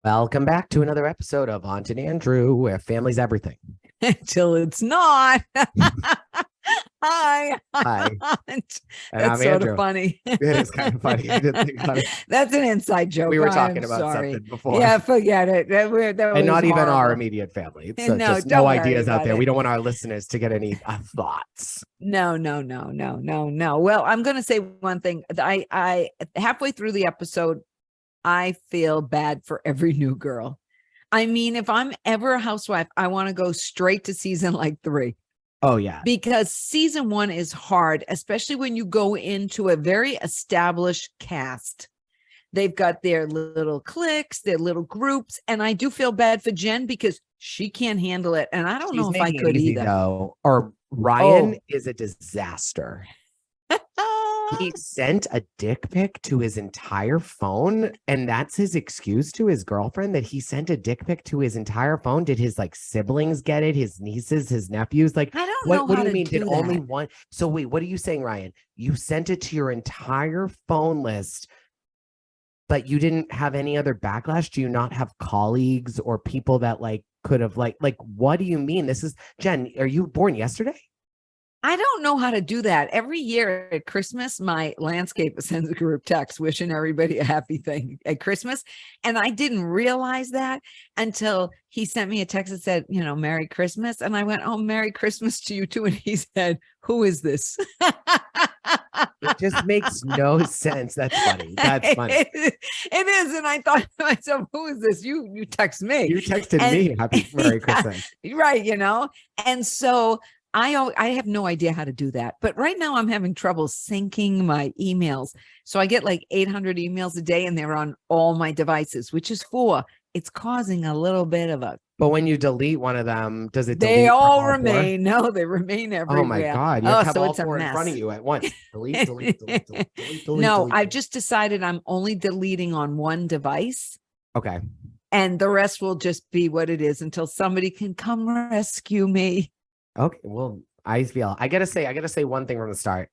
Welcome back to another episode of Aunt and Andrew, where family's everything. Until it's not. Hi. Hi. That's I'm sort Andrew. of funny. It is kind of funny. I didn't think about it. That's an inside joke. We were talking I'm about sorry. something before. Yeah, forget it. That and was not even horrible. our immediate family. So No, just don't no worry ideas out about there. it. We don't want our listeners to get any thoughts. No. Well, I'm going to say one thing. I halfway through the episode, I feel bad for every new girl. I mean, if I'm ever a housewife, I want to go straight to season like 3. Oh, yeah. Because season 1 is hard, especially when you go into a very established cast. They've got their little cliques, their little groups. And I do feel bad for Jenn because she can't handle it. And I don't know if I could either. Though. Or Ryan is a disaster. He sent a dick pic to his entire phone, and that's his excuse to his girlfriend that he sent a dick pic to his entire phone. Did his siblings get it? His nieces, his nephews? I don't know. What do you mean? Did only one? So wait, what are you saying, Ryan? You sent it to your entire phone list, but you didn't have any other backlash? Do you not have colleagues or people that could have what do you mean? This is Jenn. Are you born yesterday? I don't know how to do that. Every year at Christmas, my landscaper sends a group text wishing everybody a happy thing at Christmas. And I didn't realize that until he sent me a text that said, Merry Christmas. And I went, oh, Merry Christmas to you too. And he said, who is this? It just makes no sense. That's funny. That's funny. It is. And I thought to myself, who is this? You text me. You texted me happy Merry Christmas. Right. And so I have no idea how to do that. But right now I'm having trouble syncing my emails. So I get 800 emails a day and they're on all my devices, which is 4. It's causing a little bit of a. But when you delete one of them, does it delete? They all remain. 4? No, they remain everywhere. Oh my God. You have to have all 4 in front of mess. you at once. Delete. No, I've just decided I'm only deleting on one device. Okay. And the rest will just be what it is until somebody can come rescue me. Okay, well, I gotta say one thing from the start.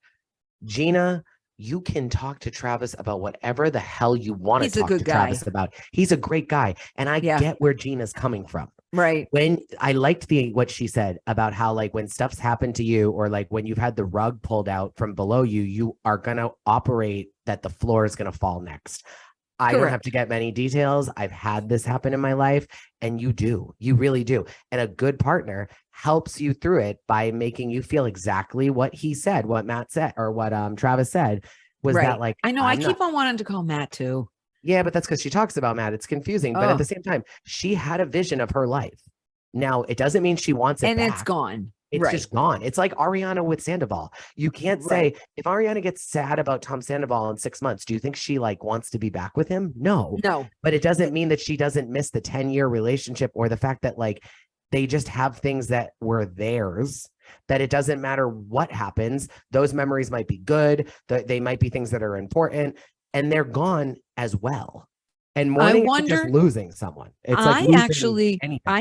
Gina, you can talk to Travis about whatever the hell you want to talk to Travis about. He's a great guy. And I get where Gina's coming from. Right. When I liked what she said about how when stuff's happened to you or when you've had the rug pulled out from below you, you are going to operate that the floor is going to fall next. I don't have to get many details. I've had this happen in my life, and you really do. And a good partner helps you through it by making you feel exactly what he said, what Matt said, or what Travis said was that I know. I keep on wanting to call Matt too. Yeah, but that's because she talks about Matt. It's confusing. But at the same time, she had a vision of her life. Now, it doesn't mean she wants it back. It's gone. It's just gone. It's like Ariana with Sandoval. You can't say, if Ariana gets sad about Tom Sandoval in 6 months, do you think she wants to be back with him? No. But it doesn't mean that she doesn't miss the 10-year relationship or the fact that they just have things that were theirs, that it doesn't matter what happens. Those memories might be good. They might be things that are important, and they're gone as well. And mourning is just losing someone. It's I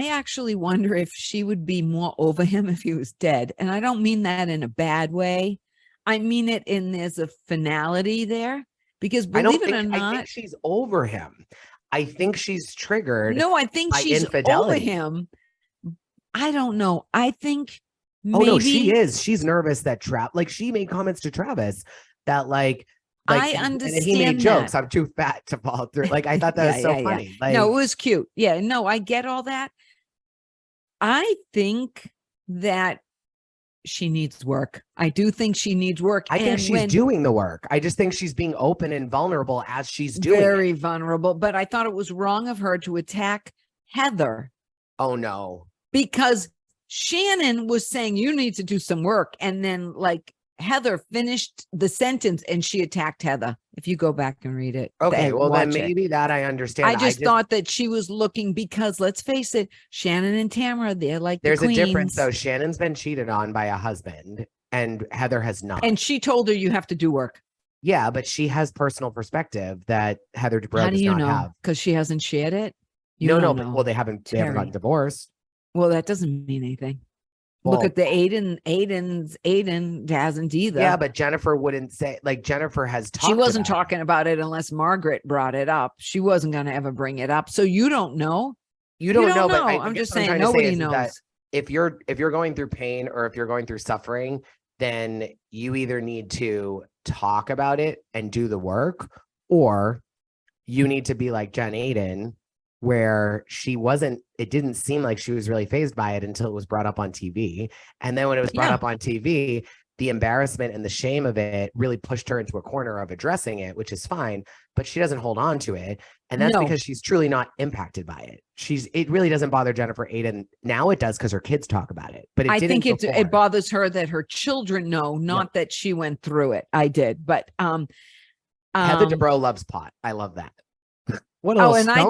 actually wonder if she would be more over him if he was dead. And I don't mean that in a bad way. I mean it in there's a finality there. Because believe it or not, I think she's over him. I think she's triggered. No, I think she's over him. I don't know. I think maybe. Oh no, she is. She's nervous that she made comments to Travis that I understand. And he made jokes. I'm too fat to fall through. I thought that was so funny. No, it was cute. Yeah, no, I get all that. I think that she needs work. I do think she needs work. I think she's doing the work. I just think she's being open and vulnerable as she's doing very vulnerable. But I thought it was wrong of her to attack Heather. Oh no. Because Shannon was saying you need to do some work. And then Heather finished the sentence and she attacked Heather. If you go back and read it. Okay, well then maybe that I understand. I just thought that she was looking because let's face it, Shannon and Tamra, they're there's the a difference though. Shannon's been cheated on by a husband and Heather has not. And she told her you have to do work. Yeah, but she has personal perspective that Heather Dubrow does not have. Because she hasn't shared it? No, but, well, they haven't gotten divorced. Well, that doesn't mean anything. Look at the Aiden hasn't either. Yeah, but Jennifer wouldn't say, like, Jennifer has talked. She wasn't talking about it unless Margaret brought it up. She wasn't going to ever bring it up. So you don't know. You don't know, but I'm just saying nobody knows. If you're going through pain or if you're going through suffering, then you either need to talk about it and do the work, or you need to be like Jen Aiden, where it didn't seem like she was really fazed by it until it was brought up on TV. And then when it was brought up on TV, the embarrassment and the shame of it really pushed her into a corner of addressing it, which is fine, but she doesn't hold on to it. And that's because she's truly not impacted by it. It really doesn't bother Jennifer Aiden. Now it does because her kids talk about it. But I think it bothers her that her children know, not that she went through it. I did. But Heather Dubrow loves pot. I love that. What else? Oh, and I'm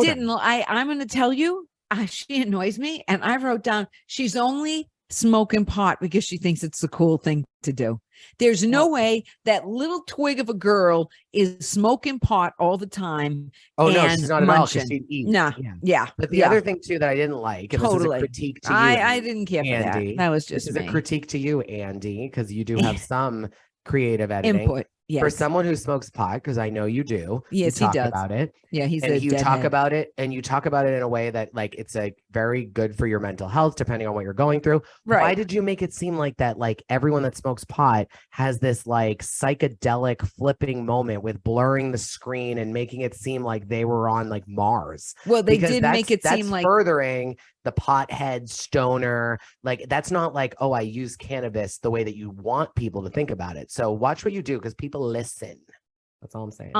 going to tell you, she annoys me. And I wrote down, she's only smoking pot because she thinks it's the cool thing to do. There's no way that little twig of a girl is smoking pot all the time. Oh, no, she's not at all, because she'd eat. Nah, yeah. But the other thing, too, that I didn't like, and this is a critique to you, I didn't care for that. That was just a critique to you, Andy, because you do have some creative editing. Input. Yes. For someone who smokes pot, because I know you do. Yes, you talk he does. about it. Yeah, you talk about it, and you talk about it in a way that, like, it's like very good for your mental health, depending on what you're going through. Right. Why did you make it seem like that? Like, everyone that smokes pot has this like psychedelic flipping moment with blurring the screen and making it seem like they were on like Mars. Well, they did make it seem like furthering the pothead stoner. Like, that's not like, oh, I use cannabis the way that you want people to think about it. So watch what you do, because people listen. That's all I'm saying.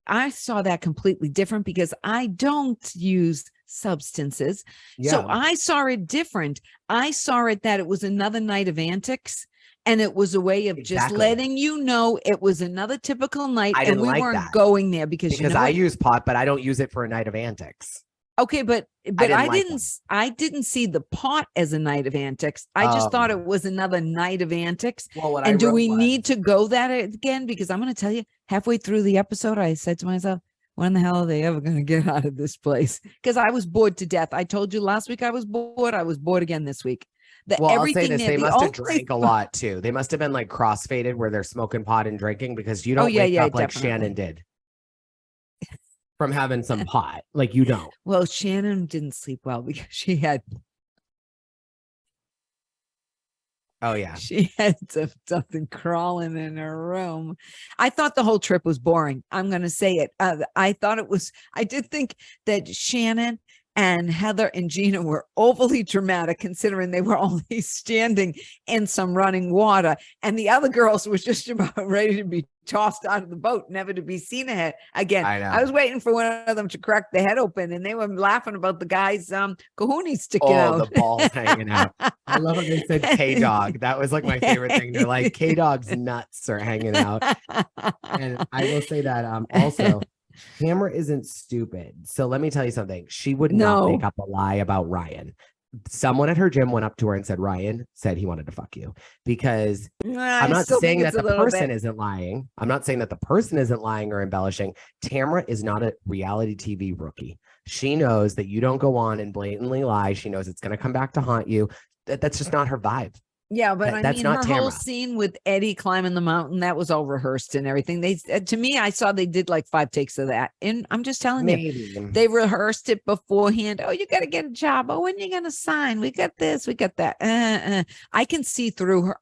I saw that completely different because I don't use substances. Yeah. So I saw it different. I saw it that it was another night of antics. And it was a way of just letting you know it was another typical night. And we weren't going there because I use pot, but I don't use it for a night of antics. Okay, but I didn't see the pot as a night of antics. I just thought it was another night of antics. Well, and do we need to go that again? Because I'm going to tell you, halfway through the episode, I said to myself, when the hell are they ever going to get out of this place? Because I was bored to death. I told you last week I was bored. I was bored again this week. I'll say this, they must have drank a lot too. They must have been like crossfaded where they're smoking pot and drinking, because you don't wake up like Shannon did from having some pot. Like, you don't. Well, Shannon didn't sleep well because she had she had something crawling in her room. I thought the whole trip was boring. I'm going to say it. I did think that Shannon and Heather and Gina were overly dramatic, considering they were only standing in some running water, and the other girls was just about ready to be tossed out of the boat, never to be seen again. I was waiting for one of them to crack the head open, and they were laughing about the guy's kahunas sticking out. The balls hanging out. I love when they said K-Dog. That was like my favorite thing. They're like, K-Dog's nuts are hanging out. And I will say that also, Tamra isn't stupid. So let me tell you something. She would not make up a lie about Ryan. Someone at her gym went up to her and said, Ryan said he wanted to fuck you. Because I'm not saying that the person isn't lying. I'm not saying that the person isn't lying or embellishing. Tamra is not a reality TV rookie. She knows that you don't go on and blatantly lie. She knows it's going to come back to haunt you. That's just not her vibe. Yeah, but that's her whole scene with Eddie climbing the mountain, that was all rehearsed and everything. To me, I saw they did like 5 takes of that. And I'm just telling you, they rehearsed it beforehand. Oh, you got to get a job. Oh, when you going to sign? We got this, we got that. I can see through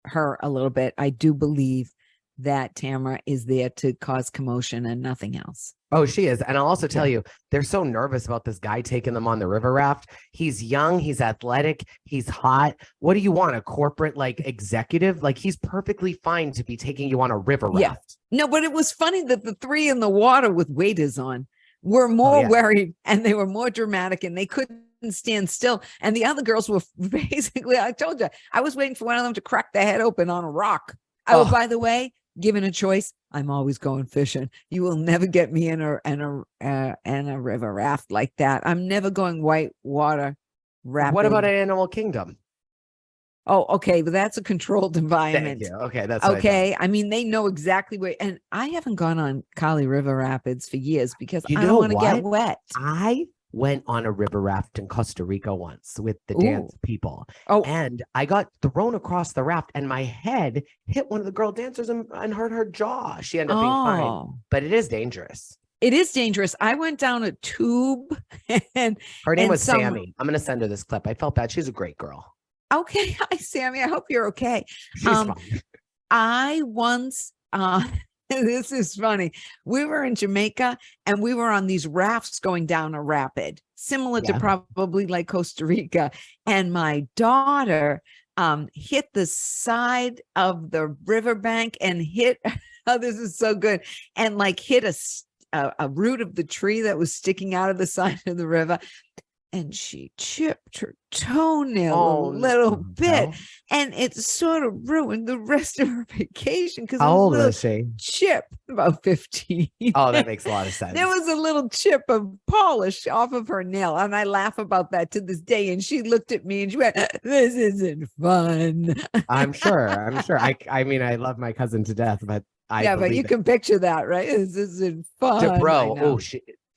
her a little bit. I do believe that Tamra is there to cause commotion and nothing else. Oh, she is. And I'll also tell you, they're so nervous about this guy taking them on the river raft. He's young, he's athletic, he's hot. What do you want? A corporate like executive? Like, he's perfectly fine to be taking you on a river raft. No, but it was funny that the 3 in the water with waders on were more worried, and they were more dramatic, and they couldn't stand still. And the other girls were basically, I told you, I was waiting for one of them to crack their head open on a rock. Oh, by the way, given a choice, I'm always going fishing. You will never get me in a river raft like that. I'm never going white water rafting. What about Animal Kingdom? Oh, okay, but that's a controlled environment. Thank you. Okay, that's okay. I mean, they know exactly where. And I haven't gone on Kali River Rapids for years because I don't want to get wet. I went on a river raft in Costa Rica once with the Ooh. dance people. Oh, and I got thrown across the raft and my head hit one of the girl dancers and hurt her jaw. She ended up being fine, but it is dangerous. It is dangerous. I went down a tube and her name was Sammy. I'm going to send her this clip. I felt bad. She's a great girl. Okay. Hi, Sammy. I hope you're okay. She's fine. I once, this is funny. We were in Jamaica and we were on these rafts going down a rapid, similar to probably like Costa Rica. And my daughter hit the side of the riverbank and hit, oh, this is so good. And like hit a root of the tree that was sticking out of the side of the river. And she chipped her toenail a little bit. And it sort of ruined the rest of her vacation. Because how old was she? Chip, about 15. Oh, that makes a lot of sense. There was a little chip of polish off of her nail. And I laugh about that to this day. And she looked at me and she went, this isn't fun. I'm sure. I mean, I love my cousin to death, but but you can picture that, right? This isn't fun.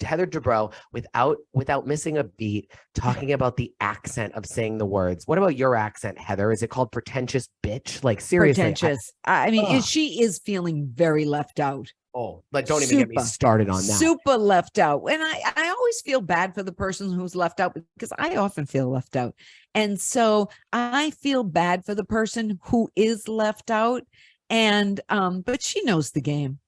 Heather Dubrow, without missing a beat, talking about the accent of saying the words. What about your accent, Heather? Is it called pretentious bitch? Like, seriously. Pretentious. I mean, she is feeling very left out. Oh, but don't even get me started on that. Super left out. And I always feel bad for the person who's left out because I often feel left out. And so I feel bad for the person who is left out. And but she knows the game.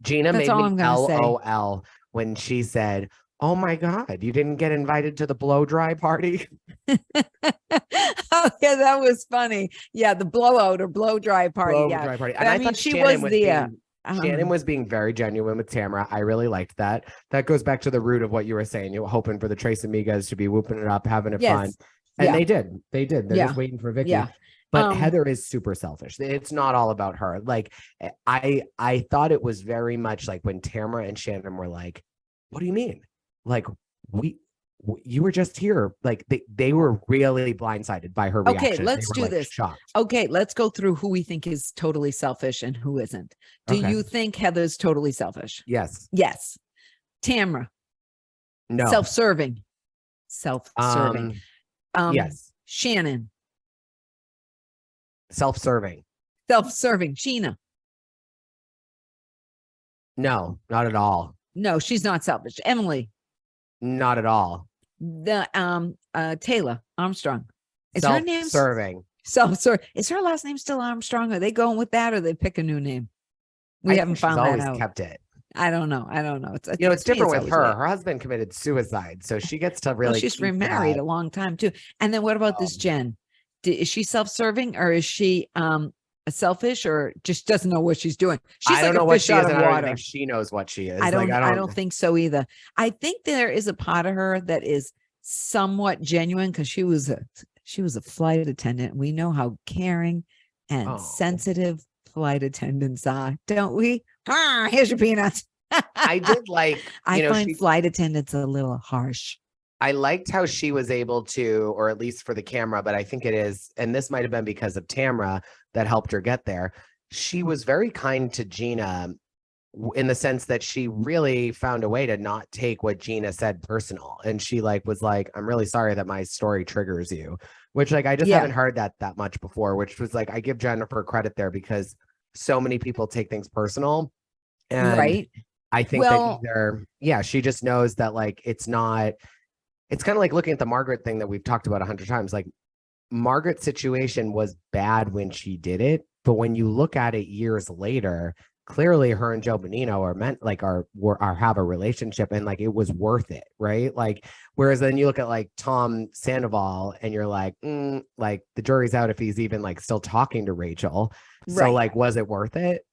Gina made me LOL when she said, "Oh my God, you didn't get invited to the blow dry party." Oh yeah, that was funny. Yeah, the blowout or blow dry party. Dry party. And I thought she was the. Shannon was being very genuine with Tamra. I really liked that. That goes back to the root of what you were saying. You were hoping for the Trace Amigas to be whooping it up, having it fun. And they did. They're just waiting for Vicky. Yeah. But Heather is super selfish. It's not all about her. Like, I thought it was very much like when Tamra and Shannon were like, "What do you mean? Like, you were just here." Like, they were really blindsided by her reaction. Okay, let's do this. Shocked. Okay, let's go through who we think is totally selfish and who isn't. Do you think Heather's totally selfish? Yes. Yes. Tamra? No. Self-serving. Yes. Shannon? Self-serving. Gina? No, not at all. No, she's not selfish. Emily? Not at all. The Taylor Armstrong. Is her name self-serving? Self-serving. Is her last name still Armstrong? Are they going with that, or they pick a new name? We haven't found that out. She's always kept it. I don't know. It's different with her. Weird. Her husband committed suicide, so she gets to really. She's remarried a long time too. And then what about this Jenn? Is she self-serving, or is she selfish, or just doesn't know what she's doing? She's I don't know what she is, and I don't think she knows what she is. I don't think so either. I think there is a part of her that is somewhat genuine because she was a flight attendant. We know how caring and sensitive flight attendants are, don't we? Here's your peanuts. I did like. I find flight attendants a little harsh. I liked how she was able to, or at least for the camera, but I think it is, and this might have been because of Tamra that helped her get there. She was very kind to Gina in the sense that she really found a way to not take what Gina said personal. And she was like, "I'm really sorry that my story triggers you," which I just haven't heard that much before, which was I give Jennifer credit there because so many people take things personal. And I think that either, she just knows that it's not. It's kind of like looking at the Margaret thing that we've talked about 100 times. Like, Margaret's situation was bad when she did it, but when you look at it years later, clearly her and Joe Bonino are have a relationship, and it was worth it, right? Whereas then you look at Tom Sandoval and you're the jury's out if he's even still talking to Rachel. So was it worth it?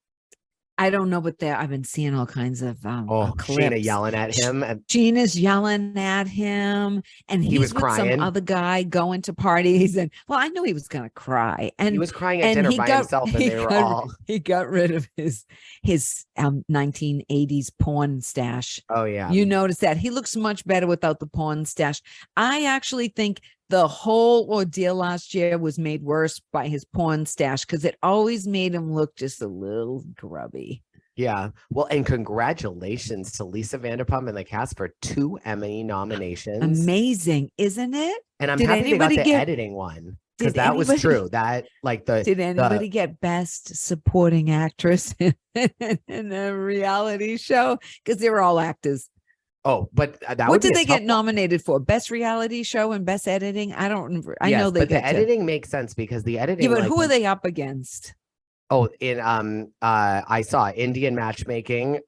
I don't know, but I've been seeing all kinds of clips. Gina yelling at him. Gina's yelling at him, and he was with crying. Some other guy going to parties, and I knew he was gonna cry. And he was crying at dinner by himself, and they were all. He got rid of his 1980s porn stash. Oh yeah, you notice that he looks much better without the porn stash. I actually think the whole ordeal last year was made worse by his porn stash because it always made him look just a little grubby. Yeah. Well, and congratulations to Lisa Vanderpump and the cast for 2 Emmy nominations. Amazing, isn't it? And I'm happy they got the editing one, because that was true. That like did anybody get Best Supporting Actress in a reality show? Because they were all actors. Oh, but that what did they get nominated for? Best reality show and best editing? I don't remember. I know they but the editing makes sense because the editing. Yeah, but who are they up against? Oh, in I saw Indian Matchmaking,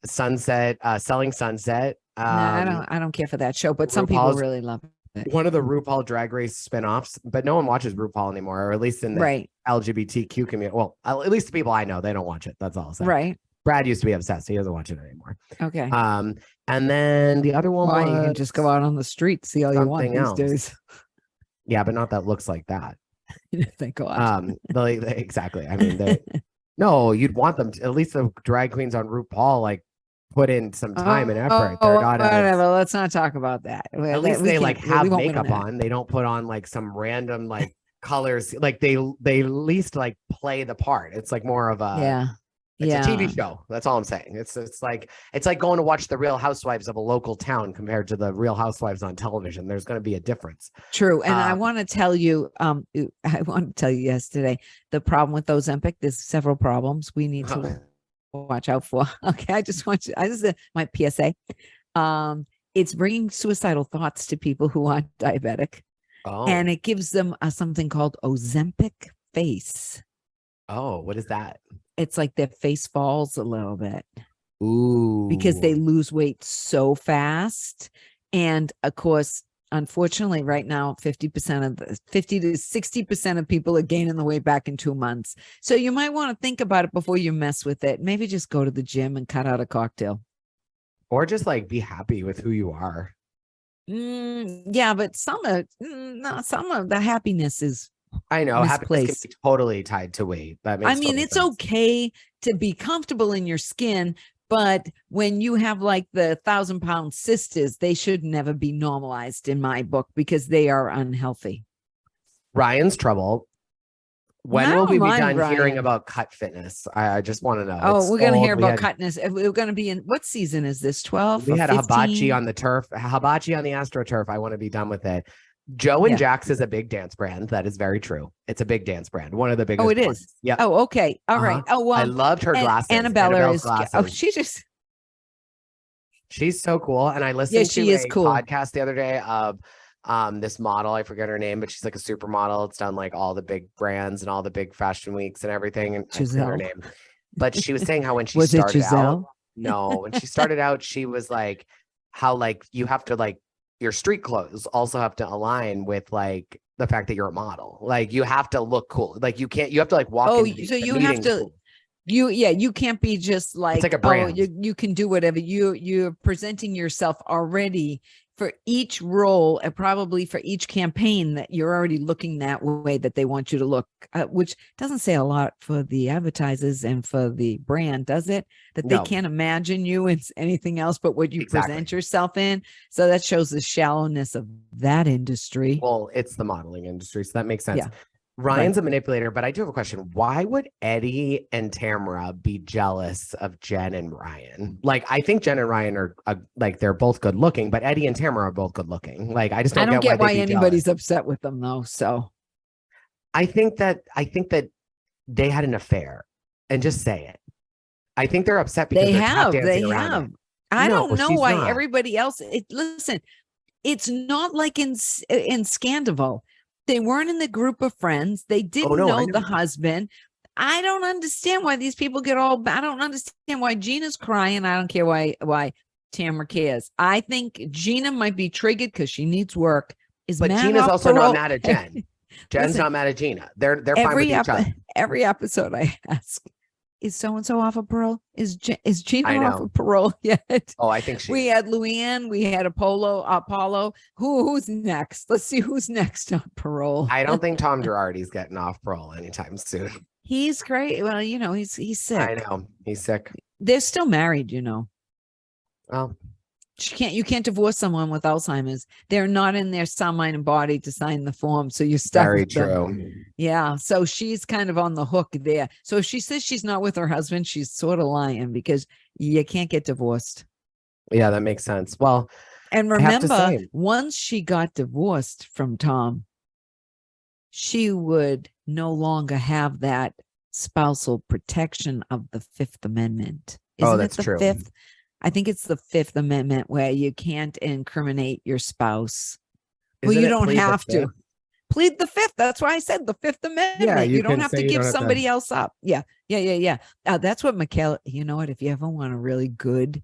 Sunset, Selling Sunset. No, I don't care for that show, but some people really love it. One of the RuPaul Drag Race spinoffs, but no one watches RuPaul anymore, or at least in the LGBTQ community. Well, at least the people I know, they don't watch it. That's all I'll say. Right. Brad used to be obsessed. He doesn't watch it anymore. Okay. And then the other one was, you can just go out on the street, see all you want these days. Yeah, but not that looks like that. Thank God. Exactly. I mean, no, you'd want them to, at least the drag queens on RuPaul, like put in some time and effort. They're not whatever. Let's not talk about that. At least they like have makeup on. They don't put on like some random like colors. Like they at least like play the part. It's like more of a It's a TV show. That's all I'm saying. It's like going to watch the Real Housewives of a local town compared to the Real Housewives on television. There's going to be a difference. True. And I want to tell you, yesterday, the problem with Ozempic, there's several problems we need to watch out for. Okay. I just want you, this is my PSA. It's bringing suicidal thoughts to people who aren't diabetic. Oh. And it gives them something called Ozempic face. Oh, what is that? It's like their face falls a little bit. Ooh. Because they lose weight so fast. And of course, unfortunately, right now, 50 to 60% of people are gaining the weight back in 2 months. So you might want to think about it before you mess with it. Maybe just go to the gym and cut out a cocktail. Or just like be happy with who you are. Yeah, but some of the happiness is, I know, happiness can be totally tied to weight. It's okay to be comfortable in your skin, but when you have like the 1,000-pound sisters, they should never be normalized in my book because they are unhealthy. Ryan's trouble. When will we be done hearing about cut fitness? I just want to know. Oh, we're going to hear about cutness. We're going to be in, what season is this? 12? We had 15? A hibachi on the turf, hibachi on the AstroTurf. I want to be done with it. Joe and Jax is a big dance brand. That is very true. It's a big dance brand. One of the biggest. Oh, it is. Yeah. Oh, okay. All right. Oh, well, I loved her glasses. Annabella glasses. Oh, she's so cool. And I listened to a podcast the other day of this model. I forget her name, but she's like a supermodel. It's done like all the big brands and all the big fashion weeks and everything. And I forget her name. But she was saying how when she started out, when she started out, she was like, how like you have to like, your street clothes also have to align with like the fact that you're a model. Like you have to look cool. Like you have to like walk. Oh, so you have to, cool. You can't be just like, it's like a brand. You can do whatever you're presenting yourself already for each role and probably for each campaign that you're already looking that way that they want you to look, which doesn't say a lot for the advertisers and for the brand, does it? That they can't imagine you in anything else but what you present yourself in. So that shows the shallowness of that industry. Well, it's the modeling industry, so that makes sense. Yeah. Ryan's a manipulator, but I do have a question. Why would Eddie and Tamra be jealous of Jenn and Ryan? Like, I think Jenn and Ryan are like, they're both good looking, but Eddie and Tamra are both good looking. Like, I don't get why anybody's upset with them though. So I think that they had an affair, and just say it. I think they're upset because they have. I don't know why everybody else. Listen, it's not like in Scandival. They weren't in the group of friends. They didn't know the husband. I don't understand why these people get all. I don't understand why Gina's crying. I don't care why Tamra cares. I think Gina might be triggered because she needs work. But Gina's also not mad at Jenn. Jen's not mad at Gina. They're fine with each other. Every episode I ask, is so-and-so off of parole? Is Gina off of parole yet? Oh, I think we had Luann, we had Apollo. Who's next? Let's see who's next on parole. I don't think Tom Girardi's getting off parole anytime soon. He's great. Well, he's sick. I know. He's sick. They're still married, Well, You can't divorce someone with Alzheimer's. They're not in their sound, mind, and body to sign the form. So you're stuck. Very with them. true. Yeah. So she's kind of on the hook there. So if she says she's not with her husband, she's sort of lying because you can't get divorced. Yeah, that makes sense. Well, and remember, once she got divorced from Tom, she would no longer have that spousal protection of the Fifth Amendment. Isn't it the true. Fifth? I think it's the Fifth Amendment where you can't incriminate your spouse. Well, you don't have to plead the Fifth. That's why I said the Fifth Amendment. Yeah, you don't have to give somebody else up. Yeah. That's what Michaela, you know what? If you ever want a really good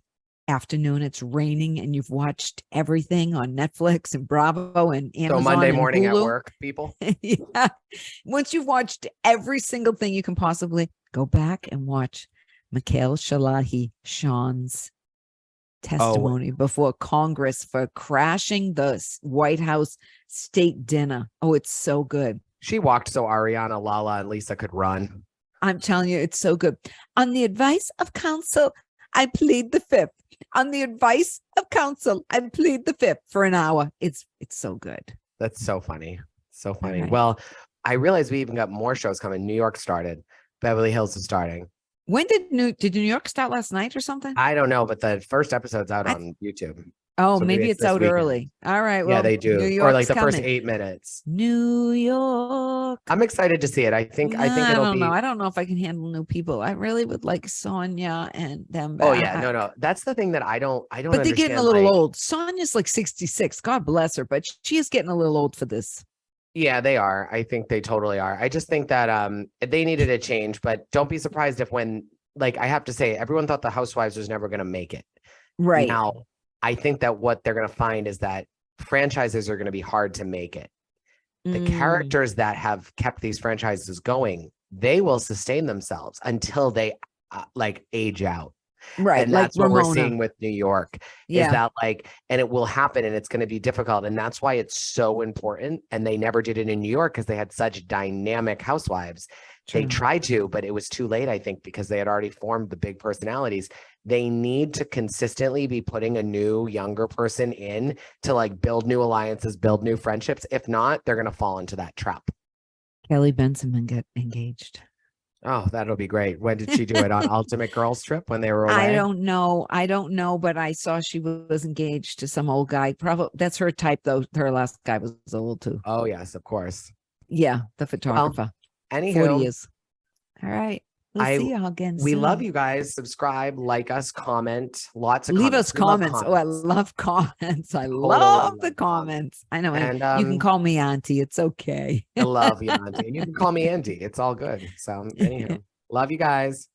afternoon, it's raining and you've watched everything on Netflix and Bravo and Amazon. So Monday morning Hulu. At work, people. Yeah. Once you've watched every single thing you can possibly, go back and watch Mikhail Shalahi, Sean's testimony before Congress for crashing the White House state dinner. Oh, it's so good. She walked so Ariana, Lala, and Lisa could run. I'm telling you, it's so good. On the advice of counsel, I plead the Fifth. On the advice of counsel, I plead the Fifth for an hour. It's so good. That's so funny. So funny. Right. Well, I realized we even got more shows coming. New York started. Beverly Hills is starting. When did New York start last night or something? I don't know, but the first episode's out on YouTube. Oh, so maybe it's out early. All right. Well, yeah, they do. Or like the first 8 minutes. New York. I'm excited to see it. I think it'll be. I don't know if I can handle new people. I really would like Sonia and them back. Oh yeah, no. That's the thing that I don't. But they're getting a little old. Sonia's like 66. God bless her, but she is getting a little old for this. Yeah, they are. I think they totally are. I just think that they needed a change, but don't be surprised if I have to say, everyone thought the Housewives was never going to make it. Right. Now, I think that what they're going to find is that franchises are going to be hard to make it. The characters that have kept these franchises going, they will sustain themselves until they age out. Right. And that's what we're seeing with New York. Yeah. Is that and it will happen and it's going to be difficult. And that's why it's so important. And they never did it in New York because they had such dynamic housewives. True. They tried to, but it was too late, I think, because they had already formed the big personalities. They need to consistently be putting a new, younger person in to build new alliances, build new friendships. If not, they're going to fall into that trap. Kelly Benjamin get engaged. Oh, that'll be great. When did she do it? On Ultimate Girls Trip when they were away? I don't know, but I saw she was engaged to some old guy. Probably that's her type, though. Her last guy was old too. Oh, yes, of course. Yeah, the photographer. Anywho, 40 years. All right. We'll see y'all again. We love you guys. Subscribe, like us, comment. Lots of Leave comments. us comments. Oh, I love comments. I love the comments. I know. And you can call me Auntie. It's okay. I love you, Auntie. And you can call me Andy. It's all good. So anyhow, love you guys.